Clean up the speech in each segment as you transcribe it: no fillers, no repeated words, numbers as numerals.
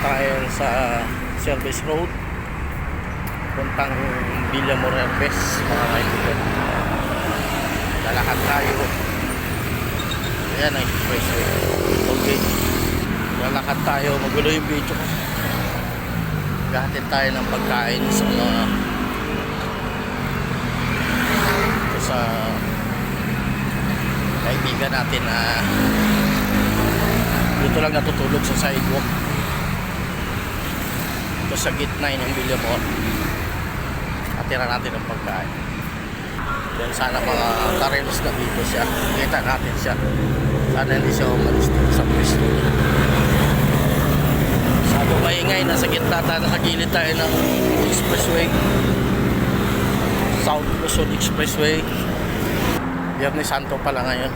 tayo sa service road puntang Villa Morales, mga kaibigan. Lalakad tayo. Ayan ang expressway. Okay, lalakad tayo. Magulo yung video ko. Gahatid tayo ng pagkain sa mga sa kaibigan natin na dito lang natutulog sa sidewalk. Ito sa gitna ng Villa Morales. Atira natin ang pagkain. Then sana mga tarelos na dito siya. Kita natin siya. Sana hindi siya umalis dito sa pwesto. Sabi maingay, nasa gitna tayo, nasa gilid tayo ng expressway. South Luzon Expressway. Biyernes Santo pala ngayon.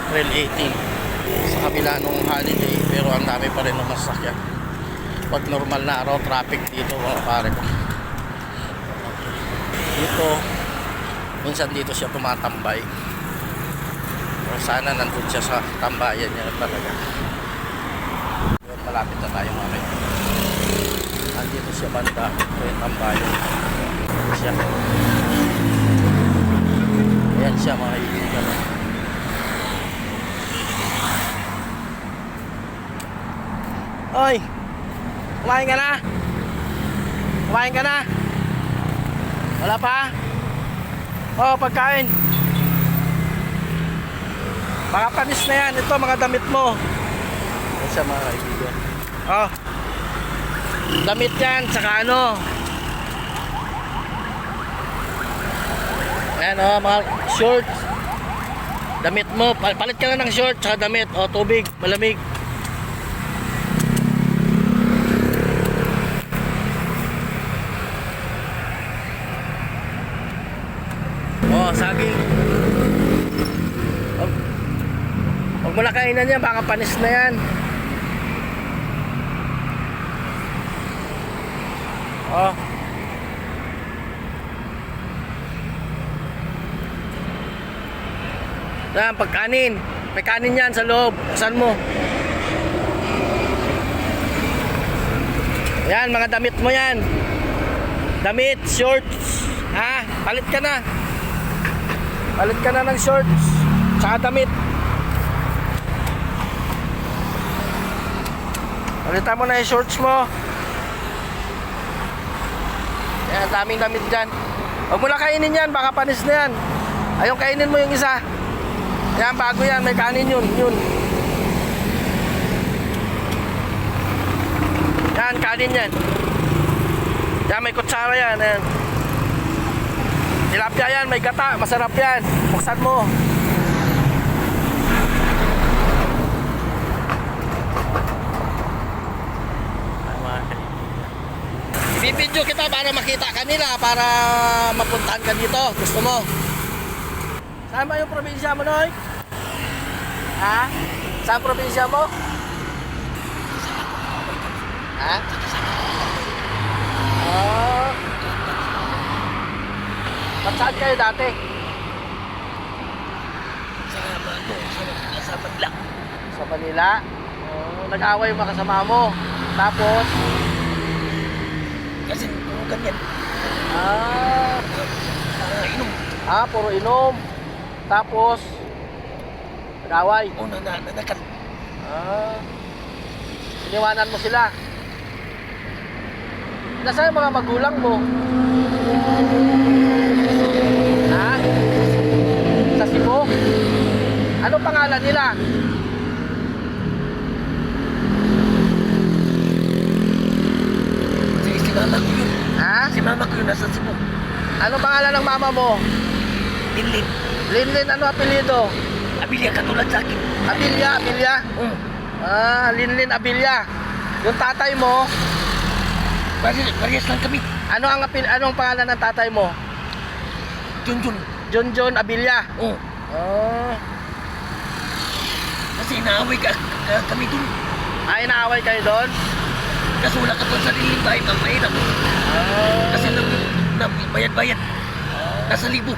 April 18. Sa kabila nung holiday, pero ang dami pa rin ng masakyan. Pag normal na araw, traffic dito mga pare ko. Dito, minsan dito siya tumatambay. O sana nandun siya sa tambayan niya talaga. Malapit na tayo mga kaibigan. Nandito siya banda. Ito yung tambayan. Siya. Ayan siya mga kaibigan. Oy! Kumain ka na? Kumain ka na? Wala pa? Oh, pagkain. Mga panis na yan. Ito, mga damit mo. Ayan siya mga kaibigan. Oh. Damit yan, saka ano. Ayan oh, mga shorts. Damit mo. Palit ka na ng short, saka damit. Oh, tubig, malamig. Oh, saging. Huwag mo na kainan yan, baka panis na yan. Oh. Yan, pagkanin. May kanin yan sa loob. Saan mo? Yan, mga damit mo yan. Damit, shorts. Ha? Palit ka na. Palit ka na ng shorts. Tsaka damit. Palitan mo na yung shorts mo. Yan, daming damit dyan. Huwag mo na kainin yan, baka panis na yan. Ayun, kainin mo yung isa. Yan, bago yan, may kanin yun. Yun. Yan, kanin yan. Yan, may kutsara yan. Yan. Tilapia yan, may gata, masarap yan. Buksan mo. Bibidyo kita para makita kanila, para mapuntahan ka dito. Gusto mo? Saan ba yung probinsya mo, Noy? Ha? Saan probinsya mo? Ha? Oh. Ba't saan kayo dati? Sa Manila. Sa Manila? Oh, nag-away yung mga kasama mo. Tapos? Kasi puro ganyan. Ah. Inom. Ah, puro inom. Tapos? Nag-away? O nanakan. Ah. Iniwanan mo sila? Nasaan yung mga magulang mo? Ha? Sa Cebu? Ano pangalan nila? Si mama ko yun. Ha? Si mama ko yun nasa Cebu. Ano pangalan ng mama mo? Linlin. Linlin, ano apelyido? Abilia katulad sa akin. Abilia, Abilia? Ah, Linlin Abilia. Yung tatay mo, Parehas lang kami. anong pangalan ng tatay mo? Junjun. Junjun Abilia. Oo. Oh. Kasi inaaway kami dun. Ay, naaway kayo doon? Kasi wala ka sa sariling bahay ng mahirap. Oh. Kasi bayad-bayad. Nasa libo.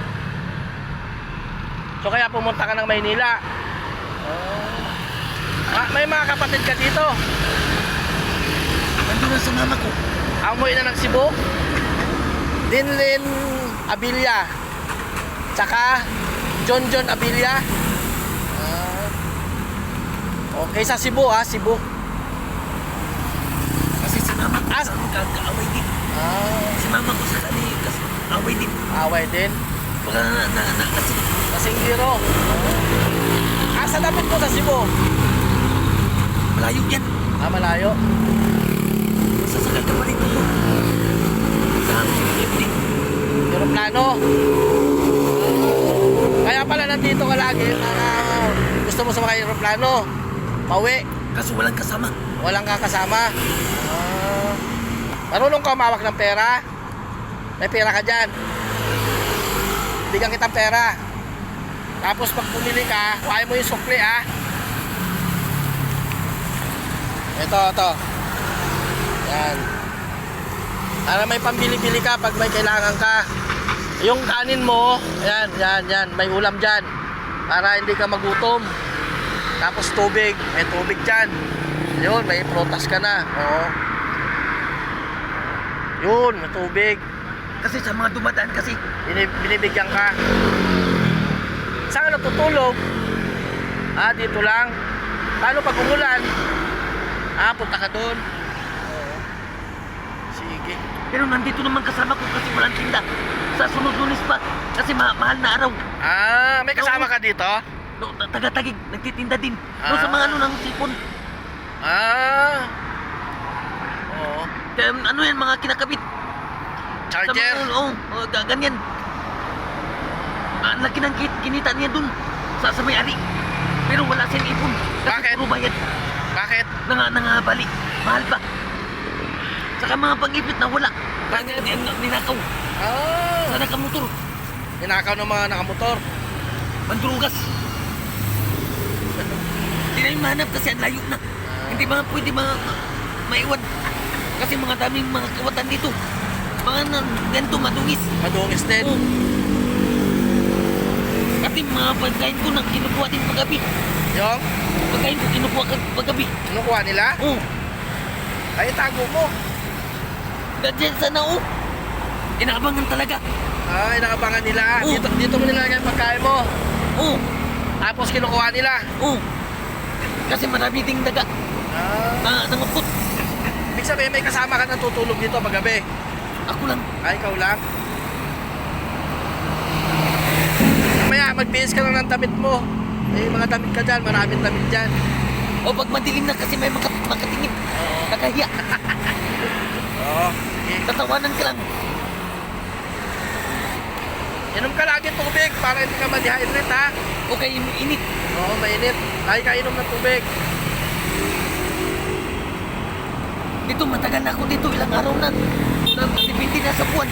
So kaya pumunta ka ng Maynila? Oh. may mga kapatid ka dito. Nandun na sa mama ko. Amoy na ng Cebu. Dinlin Abilia. Tsaka John Abilia. Okay, sa Cebu ha, Cebu. Kasi si mama ko Ah. sa kaaway din. Si mama ko sa kani kasi away din. Away din. Baka kasi Kasing biro. Asa dapat mo sa Cebu? malayo yan. Malayo. Sasakay ka pa rin ko. Sa amin. Aeroplano. Kaya pala nandito ka lagi para gusto mo sumakay aeroplano. Pauwi. Kaso walang kasama. Walang kakasama. Marunong ka umawak ng pera? May pera ka dyan. Bigyan kitang pera. Tapos pag bumili ka, kuhain mo yung sukli ha. Ito. Yan. Para may pambili-bili ka pag may kailangan ka. Yung kanin mo, yan. May ulam dyan. Para hindi ka magutom. Tapos tubig. May tubig dyan. Yun, may prutas ka na. Oo. Yun, may tubig. Kasi sa mga dumadaan kasi. Binibigyan ka. Saan ka natutulog? Dito lang. Paano pag umulan? Punta ka doon. Oo. Sige. Pero nandito naman kasama ko kasi walang tinda. Sa sunod Lunes pa. Kasi mahal na araw. May kasama ka dito? No, taga-tagig, nagtitinda din. No, sa mga ano ng sipon. Oo. Ano yan, mga kinakabit. Charger? Sa mga, ganyan. Ang laki ng kinita niya dun. Sa may-ari. Pero wala siyang ipon. Kasi Bakit? puro bayad. Bakit? Nangabali. Mahal pa. Saka mga pang-ipit na wala. Ninakaw. Sa nakamotor. Ninakaw ng mga nakamotor. Mandrugas. Hindi na yung mahanap kasi ang layo na. Hindi mga pwede maiwan. Kasi mga daming mga kawatan dito. Mga ganito madungis. Madungis din. Kasi mga pagkain ko nang kinukuha din paggabi. Yung? Pagkain ko kinukuha paggabi. Kinukuha nila? Ay, tago mo. Ganyan sana Inaabangan talaga. Inakabangan nila. Dito mo nilagay yung pagkain mo. Tapos kinukuha nila. Kasi marami ding daga. Nangupot. Ibig sabihin may kasama ka nang tutulog dito paggabi. Ako lang. Ikaw lang. Mamaya magbihis ka lang ng damit mo. May mga damit ka dyan. Maraming damit dyan. O pag madilim na kasi may makatingin. Nakahiya. Oo. Tatawanan ka lang. Inom ka lagi tubig para hindi ka ma-dehydrate ha. Okay, init. Oo, mainit. Ay ka inom ng tubig. Dito matagal na ako dito. Ilang araw na. Depende na sa buwan.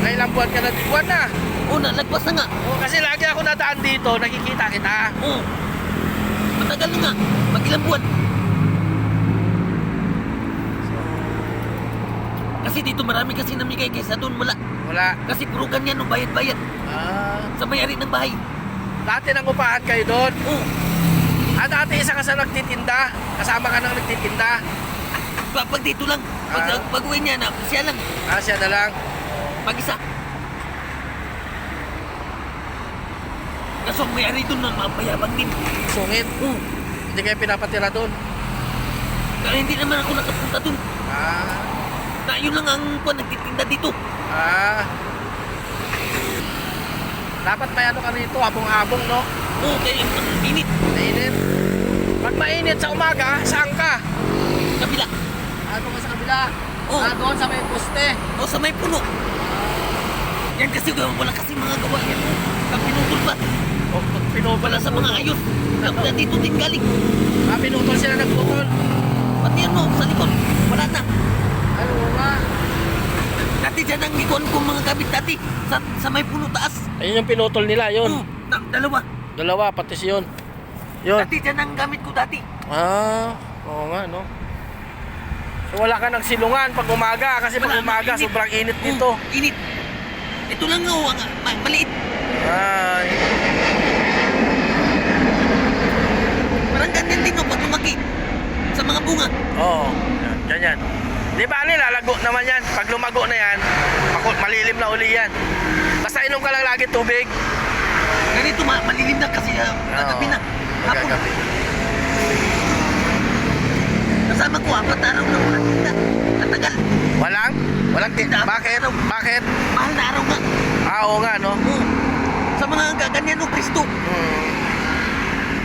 Ilang buwan ka na? Buwan na. Nalagpas na nga. Kasi lagi ako nadaan dito, nakikita kita. Matagal na nga. Mag-ilang buwan. Kasi dito marami kasi namigay kaysa doon wala. Wala. Kasi puro ganyan bayad-bayad. Sa may-ari ng bahay. Dati nang upahan kayo doon. Dati isa ka sa nagtitinda. Kasama ka nang nagtitinda. Pag dito lang. Pag-uwi niya na, siya lang. Siya na lang. Mag-isa. Kaso ang may-ari doon na mapayabang din. Sungit. Hindi kayo pinapatira doon. Kaya hindi naman ako nakapunta doon. Na yun lang ang nagtitinda dito. Dapat may ano ka rito, habong-habong, no? Kaya init. Mainit. Pag mainit sa umaga, saan ka? Kabila. Doon ka sa kabila. Doon sa may poste. Sa may puno. Yan kasi wala kasi mga gawa yan. Pinutol pa. Pinutol Wala sa mga ayos. Dito din galing. Pinutol sila nagputol. Pati yan mo, sa likod. Wala na. Ano ba? Dati dyan ang ikon kong mga gamit dati. Sa may puno taas. Ayun yung pinutol nila, yun. Dalawa. Dalawa, pati yun. Yun. Dati dyan ang gamit ko dati. Oo nga, no? So, wala ka ng silungan pag umaga. Kasi pag umaga, init. sobrang init dito. Init. Ito lang maliit. naman yan. Pag lumago na yan, malilim na uli yan. Basta inom ka lang lagi tubig. Ganito, malilim na kasi kagabi na. Hapon. Magagabi. Kasama ko, 4 araw na walang tinda. Katagal. Walang tinda. Bakit? Bakit? Mahal na araw nga. Oo nga, no? Oo. Sa mga gaganyan, Kristo.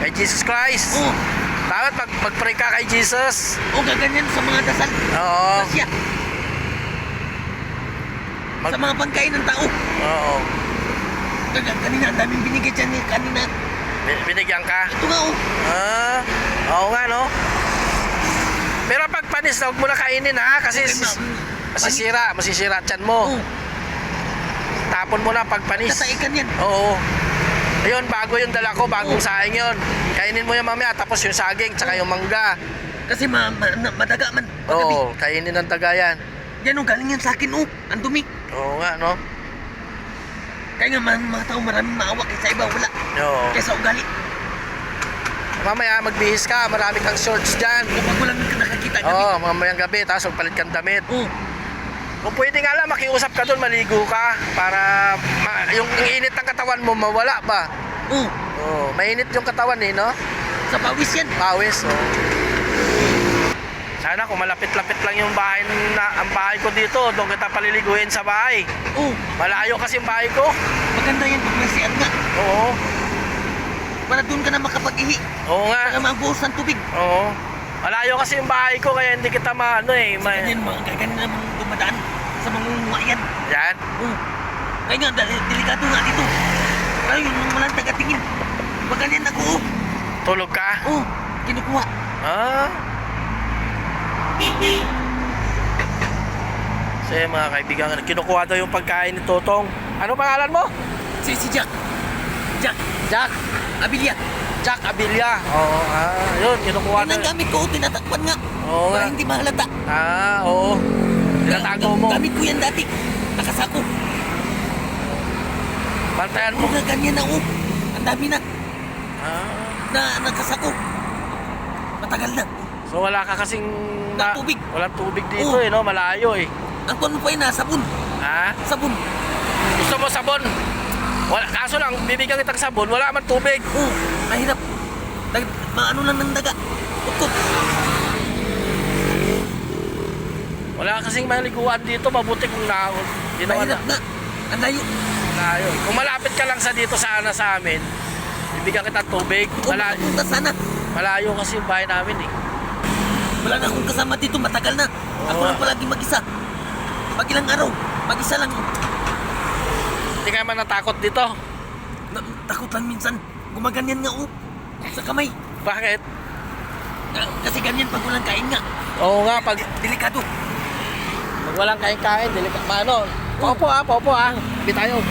Kay Jesus Christ. Oo. Dapat mag-pray ka kay Jesus. O gaganyan sa mga dasal. Oo. Grasya. Sa mga pagkain ng tao. Oo. Kanina, ang daming binigay dyan ni kanina. Binigyan ka? Ito nga, oh. Oo nga, no? Pero pag panis na, huwag mo na kainin, ha? Kasi masisira tiyan mo. Oo. Tapon mo na pag panis. Kataikan yan. Oo. Ayun, bago yung dala ko, bagong saing yun. Kainin mo yung mamaya, tapos yung saging, tsaka yung mangga. Kasi madaga man. Paggabi. Oo, kainin ng daga yan. Yan, oh, galing yan sa akin, oh. Ang dumi. Oo nga, no? Kaya nga, mga tao maraming maawa. Kaysa iba, wala. Oo. Kaysa ugali. Mamaya, magbihis ka, marami kang shorts dyan. Kapag walang nakakita gabi. Oo, mamayang gabi, tapos magpalit kang damit. Oo. Kung pwede nga lang, makiusap ka doon, maligo ka. Para yung init ng katawan mo, mawala ba? Oo. Oo, mainit yung katawan eh, no? Sa pawis yan. Pawis, oh. Sana kung malapit-lapit lang yung bahay ang bahay ko dito, doon kita paliliguin sa bahay. Oo. Malayo kasi yung bahay ko. Maganda yan pag may siyan nga. Oo. Para doon ka na makapag-ihi. Oo nga. Para mabuhos ng tubig. Oo. Malayo kasi yung bahay ko, kaya hindi kita Ganyan na mga dumadaan sa mangunguha yan. Yan. Oo. Kaya nga, delikado nga dito. Kaya yun, nung walang tagatingin. Pag ganyan nag-oo. Tulog ka? Oo. Kinukuha. Ah. So yun, mga kaibigan, kinukuha daw yung pagkain ni Totong. Ano pangalan mo? Si Jack. Jack. Abilia. Jack Abilia. Oo, yun, kinukuha Yan ang daw. gamit ko, tinatakpan nga. Oo nga. Para hindi mahalata. Oo. Tinatago mo. Gamit ko yan dati. Nakasako. Bantayan mo. Mga ganyan na, oh. Ang dami na. Ah. Na nakasako. Matagal na. So wala ka kasing Tubig. walang tubig dito Oo. no, malayo eh. Ang kuno pa yun na, sabon. Ha? Sabon. Gusto mo sabon? Wala, kaso lang, bibigyan kitang sabon, wala man tubig. Oo. Mahirap. Maano lang ng daga. Tukot. Wala kasing maliguan dito, mabuti kung ginawa na. Mahirap na. Ang layo. Malayo. Kung malapit ka lang sa dito sana sa amin, bibigyan kitang tubig. Malayo, Punta sana. malayo kasi yung bahay namin eh. Wala na akong kasama dito. Matagal na. Ako Oo. lang palagi mag-isa. Pag ilang araw. Mag-isa lang. Hindi ka man natakot dito. Takot lang minsan. Gumaganyan nga, oh. Sa kamay. Bakit? Kasi ganyan pag walang kain nga. Oo nga, pag Delikado. walang kain-kain, paano? Paupo ha. Hindi tayo.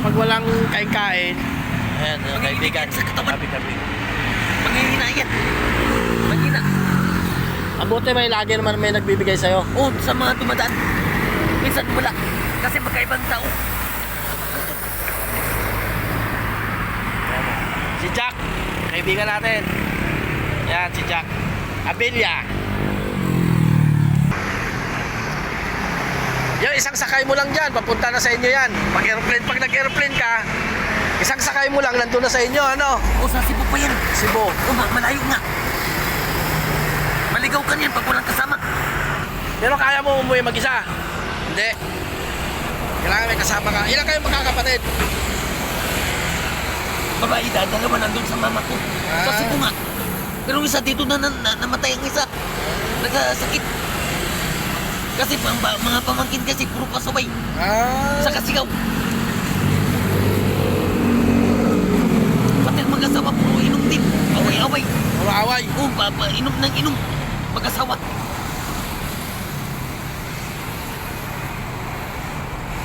Pag walang kain-kain, ayan, kaibigan. Sa katawan. Gabi. Manghihina yan. Manghina. Ang buti may lagi naman may nagbibigay sa'yo. Oo, sa mga dumadaan. Minsan wala. Kasi magkaibang tao. Si Jack, kaibigan natin. Yan, si Jack Abilia. Yung isang sakay mo lang dyan, papunta na sa inyo yan. Pag nag-airplane ka, isang sakay mo lang, nandun na sa inyo, ano? O, sa Cebu pa yan. Cebu. O, malayo nga. Maligaw ka niyan pag walang kasama. Pero kaya mo umuwi mag-isa? Hindi. Kailangan may kasama ka. Ilan kayo magkakapatid? Babae, dalawa nandun sa mama ko. Sa Cebu nga. Pero isa dito na namatay ang isa. Nagkasakit. Kasi mga pamangkin kasi puro pasaway. Sa kasigaw. Pati ang mag-asawa puro inom din. Away-away. Away. Oo, inom ng inom. Mag-asawa.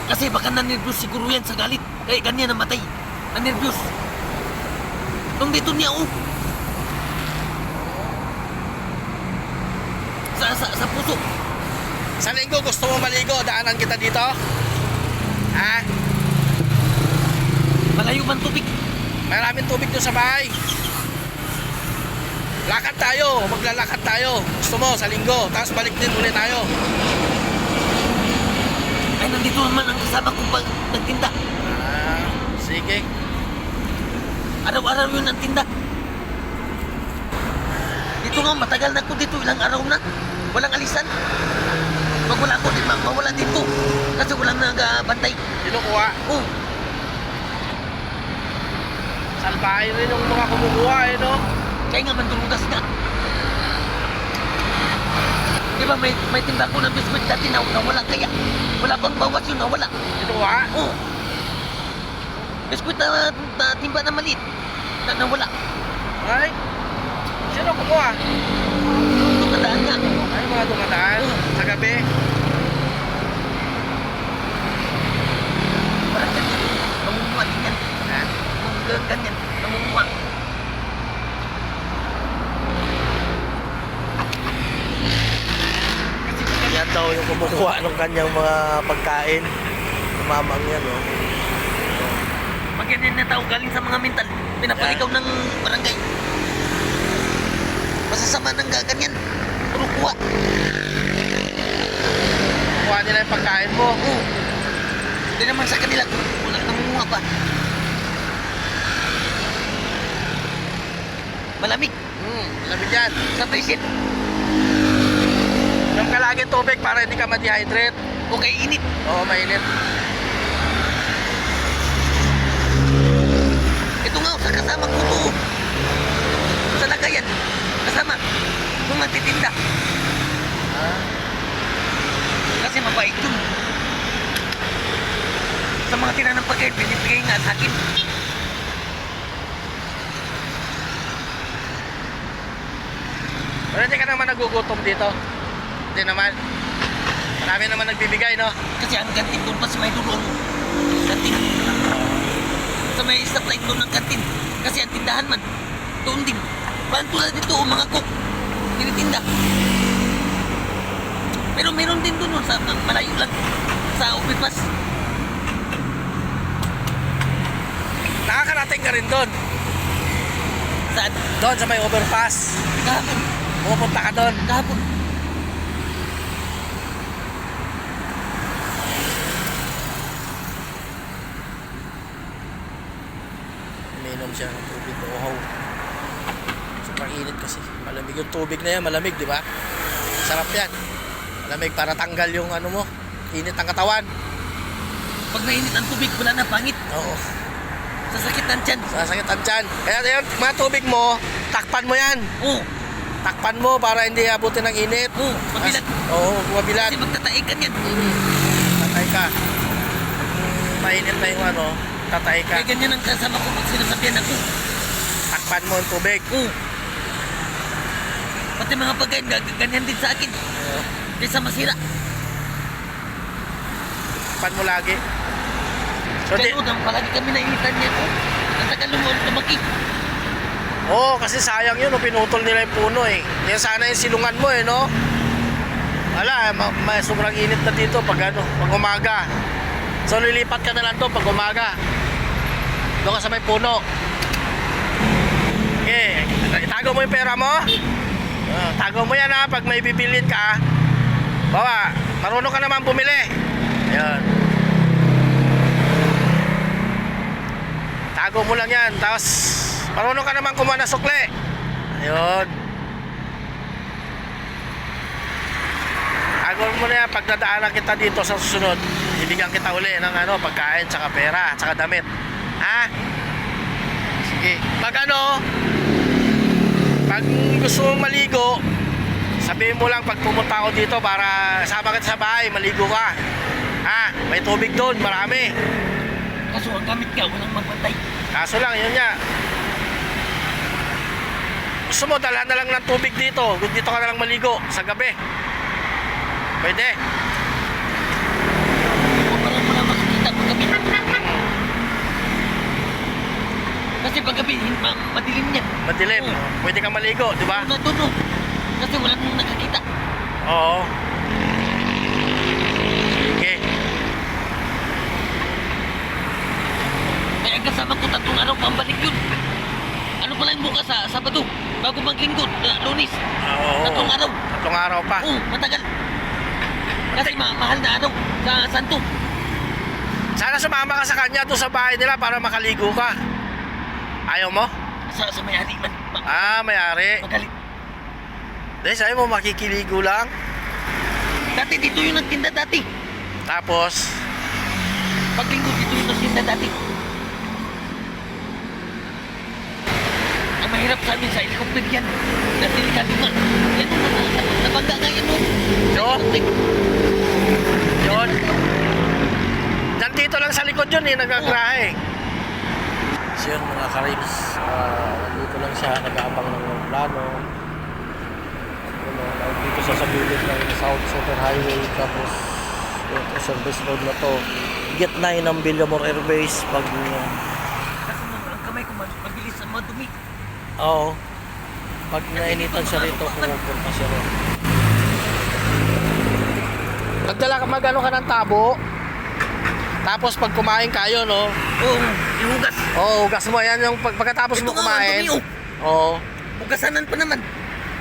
Kasi baka nanervyos siguro yan sa galit. Kaya ganyan namatay. Nanervyos. Nung dito niya, oh. Sa puso. Sa linggo gusto mo maligo, daanan kita dito? Ha? Malayo man tubig. Maraming tubig doon sa bahay. Lakad tayo, maglalakad tayo. Gusto mo sa linggo, tapos balik din ulit tayo. Ay, nandito naman ang kasama ko pag nagtinda. Sige. Araw-araw yun ang tinda. Dito nga, matagal na ako dito, ilang araw na. Walang alisan. Pag wala ako, di mawala dito. Kasi walang nagbantay. Kinukuha. Oh, Salbahin rin yung mga kumukuha eh, no? kaya nga mandulugas nga. Di ba may tinda ko ng biskuit dati na nawala kaya. Wala pang bawas yun, nawala. Kinukuha? Oh, biskuit na timba na maliit. Nawala. Ay? Sino kumuha? Tumadaan nga. Ay, mga dumadaan sa gabi. Parang ganyan. Namumuha din yan. Ha? Ganyan. Namumuha. Yan daw yung kumukuha ng kanyang mga pagkain. Mamang yan, no? Pag ganyan na tao galing sa mga mental, pinapaligaw ng barangay. Masasama ng gaganyan. Puro kuha. Kumuha nila yung pagkain mo. Oo. Hindi naman sa kanila. Wala namumuha pa. Malamig. Lamig yan. Sa visit. Inom ka lagi tubig para hindi ka ma-dehydrate. O kay init. Oo, mainit. Ito nga, sa kasama ko to. Sa lagayan. Kasama. Mga titinda. Kasi mabait yun. Sa mga tinanang pagkain, binibigay nga sa akin. Pero hindi ka naman nagugutom dito. Hindi naman. Marami naman nagbibigay, no? Kasi ang kantin doon pa sa may dulo. Kantin. Sa may stoplight doon ng kantin. Kasi ang tindahan man, doon din. Paano tulad dito, mga cook. Tinitinda. Pero meron din doon sa malayo lang. Sa Ubipas. Nakakarating ka rin doon. Saan? Doon sa may overpass. Kahapon. Pupunta ka doon. Kahapon. Uminom siya ng tubig na uhaw. Sobrang init kasi. Malamig yung tubig na yan. Malamig, di ba? Sarap yan. Malamig para tanggal yung ano mo. Init ng katawan. Pag mainit ang tubig, wala na pangit. Oo. Sasakit ang tiyan. Sasakit ang tiyan. Kaya yung mga tubig mo, takpan mo yan. Oo. Takpan mo para hindi abutin ng init. Oo. Mabilat. Oo, mabilat. Kasi magtatae ka niyan. Tatay ka. Mainit na yung ano, tatay ka. Kaya ganyan ang kasama ko pag sinasabihan ako. Takpan mo yung tubig. Oo. Pati mga pagkain, ganyan din sa akin. Oo. Kaysa masira. Takpan mo lagi. So, Kaya udang, palagi kami nainitan niya ko. Ang tagal lumaki. Oo, kasi sayang yun, pinutol nila yung puno eh. Kaya sana yung silungan mo eh, no? Wala, sobrang init na dito pag ano, pag umaga. So lilipat ka na lang doon pag umaga. Doon ka sa may puno. Okay, itago mo yung pera mo. Tago mo yan ha, pag may bibilin ka. Bawa, marunong ka naman bumili. Ayan. Tago mo lang yan, tapos marunong ka naman kumuha ng sukli. Ayun. Tago mo na yan, pag nadaanan kita dito sa susunod, ibigyan kita uli ng ano, pagkain, tsaka pera, tsaka damit. Ha? Sige. Pag ano, pag gusto mong maligo, sabihin mo lang pag pumunta ako dito para sama kita sa bahay, maligo ka. Ha? May tubig doon, marami. Kaso ang gamit ka, walang magbantay. Kaso lang, yun nga. Gusto mo, dalhan na lang ng tubig dito. Dito ka na lang maligo sa gabi. Pwede. O parang wala makikita pag gabi. Kasi pag gabi, madilim niya. Madilim. Oo. Pwede kang maligo, di ba? Natunog. Kasi wala nang nakakita. Oo. Sige. Kaya ang kasama ko 3 araw pambalik yun. Ano pala yung bukas sa Sabado? Bago maglingkod, Lunes. Oo. 3 araw. 3 araw pa. Oo, matagal. Kasi mahal na araw sa Santo. Sana sumama ka sa kanya doon sa bahay nila para makaligo ka. Ayaw mo? Sa may-ari man. May-ari. Magalit. Dahil sabi mo makikiligo lang. Dati dito yung nagtinda dati. Tapos, Paglingkod dito yung nagtinda dati. Ang mahirap sa amin sa helicopter yan. Delikado nga. Yan nabangga nga yan. Yun. Yun. Nandito lang sa likod yun nagagrahe. So yun mga ka-rims, nandito lang siya, nag-aabang ng plano. Dito sa gilid ng South Southern Highway, tapos ito service road na to. Gitna yun ng Villamor Air Base pag... Kaso ang kamay ko mabilis sa madumi. Oo. Pag nainitan siya rito, pumupunta siya rin. Magdala ka, mag-ano ka ng tabo. Tapos pag kumain kayo, no? Oo, ihugas. Oo, hugas mo. Yan yung pagkatapos Ito mo kumain. Nga, Oo. hugasanan pa naman.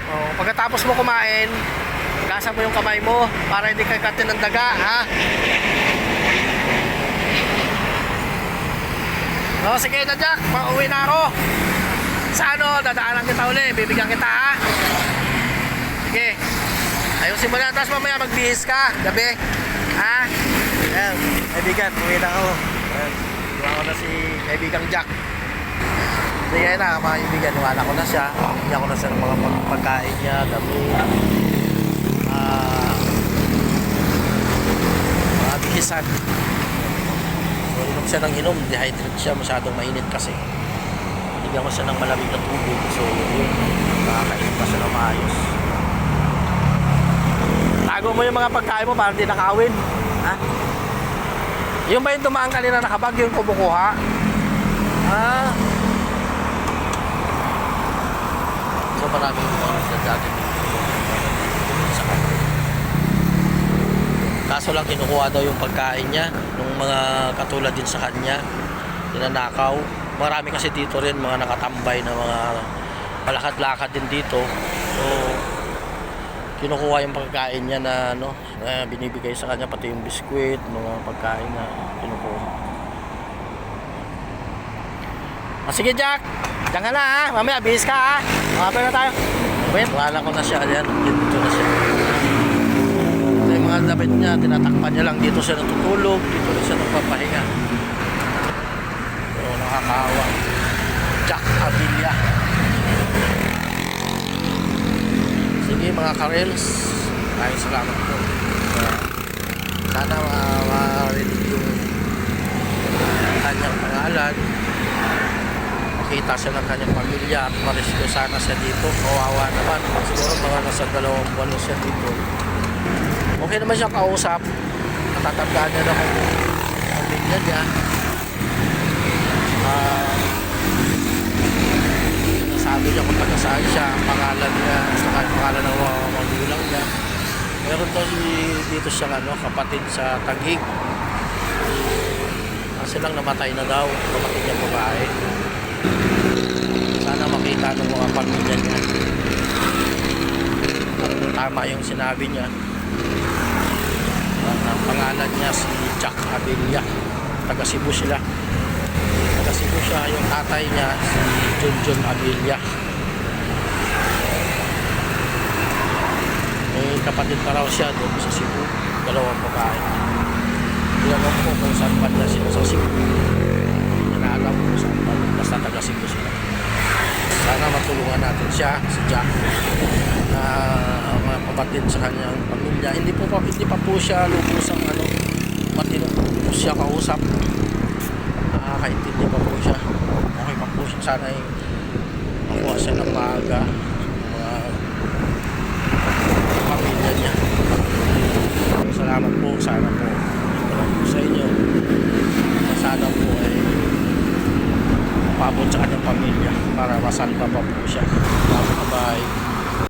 Oo, pagkatapos mo kumain, hugasan mo yung kamay mo para hindi ka katin ng daga, ha? No, sige na Jack, pauwi na ako. Sa ano, dadaanan kita uli, bibigyan kita, ha? Sige. Ayusin mo na, tapos mamaya magbihis ka, gabi. Ha? Ayan, kaibigan, uwi na ako. Ayan, iwan ko na si kaibigang Jack. Sige na, mga kaibigan, iwala ko na siya. Bigyan ko na siya ng mga pagkain niya, gabi. Mga bihisan. So, inom siya ng inom, dehydrate siya, masyadong mainit kasi. Bigyan ko siya ng malamig na tubig. So, yun, nakakainom pa siya ng maayos. Tago mo yung mga pagkain mo para hindi nakawin. Ha? Yung ba yung dumaan kanina nakabag yung kumukuha? Ha? So maraming oras na dati sa kanya. Kaso lang kinukuha daw yung pagkain niya ng mga katulad din sa kanya, tinanakaw. Marami kasi dito rin mga nakatambay na mga palakad-lakad din dito. So kinukuha yung pagkain niya na ano, na binibigay sa kanya, pati yung biskwit, mga pagkain na kinukuha. Sige Jack, diyan ka na ha, mamaya bihis ka ha. Makapay na tayo. Wait, wala ko na siya. Ayan, dito na siya. Ito yung mga damit niya, tinatakpan niya lang. Dito siya natutulog, dito rin siya nagpapahinga. Pero nakakawa. Jack Abilia. Sige mga ka-rails, maraming salamat po. Sana marinig yung kanyang pangalan, makita siya ng kanyang pamilya at marescue sana siya dito. Kawawa naman, siguro mga nasa 2 buwan siya dito. Okay naman siya kausap, natatandaan niya naman yung pamilya niya. Sabi niya kung taga saan siya, ang pangalan niya, saka yung pangalan ng mga magulang niya. Meron daw dito siya kapatid sa Taguig. Kasi lang namatay na daw, kapatid niya babae. Sana makita ng mga pamilya niya. Tama yung sinabi niya. Ang pangalan niya si Jack Abilia. Taga Cebu sila. Taga Cebu siya. Yung tatay niya si Junjun Abilia. May kapatid pa raw siya doon sa Cebu. 2 babae. Hindi alam ko kung saan pa niya sila sa Cebu. Hindi na alam kung saan pa. Basta taga Cebu sila. Sana matulungan natin siya, si Jack, na mga kapatid sa kanyang pamilya. Hindi pa po siya lubusang matino po siya kausap. Nakakaintindi pa po siya. Okay pa po siya. Sana makuha siya ng maaga mga pamilya niya. Salamat po. Sana po sa inyo. Sana po ay paabot sa kanyang pamilya para masalba pa po siya.